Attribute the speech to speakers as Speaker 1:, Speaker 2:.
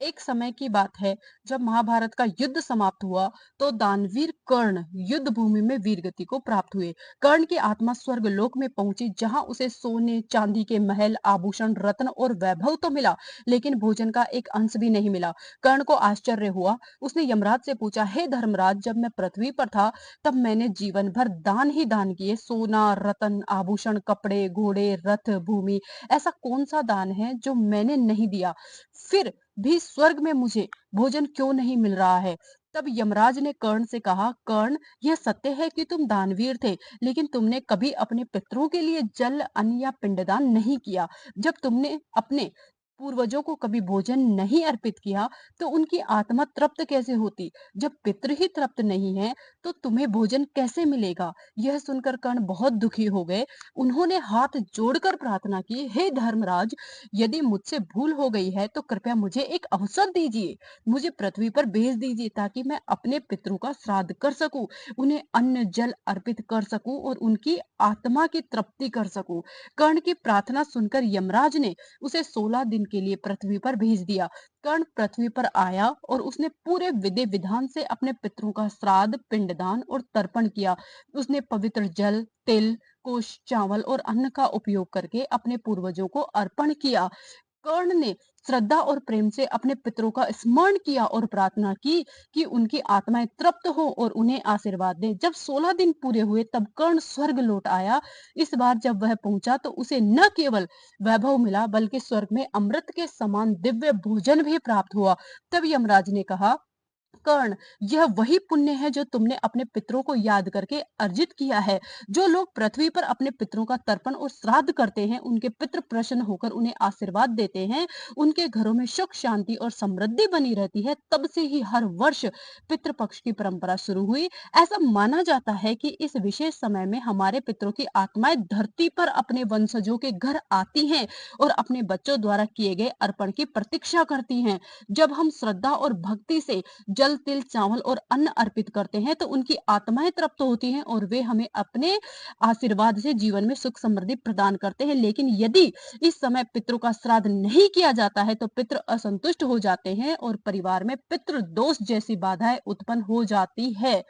Speaker 1: एक समय की बात है जब महाभारत का युद्ध समाप्त हुआ तो दानवीर कर्ण युद्ध भूमि में वीरगति को प्राप्त हुए। कर्ण की आत्मा स्वर्ग लोक में पहुंची जहां उसे सोने चांदी के महल आभूषण रत्न और वैभव तो मिला, लेकिन भोजन का एक अंश भी नहीं मिला। कर्ण को आश्चर्य हुआ। उसने यमराज से पूछा, हे धर्मराज, जब मैं पृथ्वी पर था तब मैंने जीवन भर दान ही दान किए, सोना रत्न आभूषण कपड़े घोड़े रथ भूमि। ऐसा कौन सा दान है जो मैंने नहीं दिया? फिर भी स्वर्ग में मुझे भोजन क्यों नहीं मिल रहा है? तब यमराज ने कर्ण से कहा, कर्ण, यह सत्य है कि तुम दानवीर थे, लेकिन तुमने कभी अपने पितरों के लिए जल अन्न या पिंडदान नहीं किया। जब तुमने अपने पूर्वजों को कभी भोजन नहीं अर्पित किया तो उनकी आत्मा तृप्त कैसे होती? जब पितृ ही तृप्त नहीं है तो तुम्हें भोजन कैसे मिलेगा? यह सुनकर कर्ण बहुत दुखी हो गए। उन्होंने हाथ जोड़कर प्रार्थना की, हे धर्मराज, यदि मुझसे भूल हो गई है तो कृपया मुझे एक अवसर दीजिए। मुझे पृथ्वी पर भेज दीजिए ताकि मैं अपने पितरों का श्राद्ध कर सकूं, उन्हें अन्न जल अर्पित कर सकूं और उनकी आत्मा की तृप्ति कर सकूं। कर्ण की प्रार्थना सुनकर यमराज ने उसे 16 दिन के लिए पृथ्वी पर भेज दिया। कर्ण पृथ्वी पर आया और उसने पूरे विधि विधान से अपने पितरों का श्राद्ध पिंडदान और तर्पण किया। उसने पवित्र जल तिल कुश चावल और अन्न का उपयोग करके अपने पूर्वजों को अर्पण किया। कर्ण ने श्रद्धा और प्रेम से अपने पितरों का स्मरण किया और प्रार्थना की कि उनकी आत्माएं तृप्त हो और उन्हें आशीर्वाद दे। जब 16 दिन पूरे हुए तब कर्ण स्वर्ग लौट आया। इस बार जब वह पहुंचा तो उसे न केवल वैभव मिला बल्कि स्वर्ग में अमृत के समान दिव्य भोजन भी प्राप्त हुआ। तब यमराज ने कहा, कर्ण, यह वही पुण्य है जो तुमने अपने पितरों को याद करके अर्जित किया है। जो लोग पृथ्वी पर अपने पितरों का तर्पण और श्राद्ध करते हैं, उनके पितृ प्रसन्न होकर उन्हें आशीर्वाद देते हैं। उनके घरों में सुख शांति और समृद्धि बनी रहती है। तब से ही हर वर्ष पितृपक्ष की परंपरा शुरू हुई। ऐसा माना जाता है कि इस विशेष समय में हमारे पितरों की आत्माएं धरती पर अपने वंशजों के घर आती हैं और अपने बच्चों द्वारा किए गए अर्पण की प्रतीक्षा करती हैं। जब हम श्रद्धा और भक्ति से जल तिल चावल और अन्न अर्पित करते हैं तो उनकी आत्माएं तृप्त होती हैं और वे हमें अपने आशीर्वाद से जीवन में सुख समृद्धि प्रदान करते हैं। लेकिन यदि इस समय पितरों का श्राद्ध नहीं किया जाता है तो पितृ असंतुष्ट हो जाते हैं और परिवार में पितृ दोष जैसी बाधाएं उत्पन्न हो जाती है।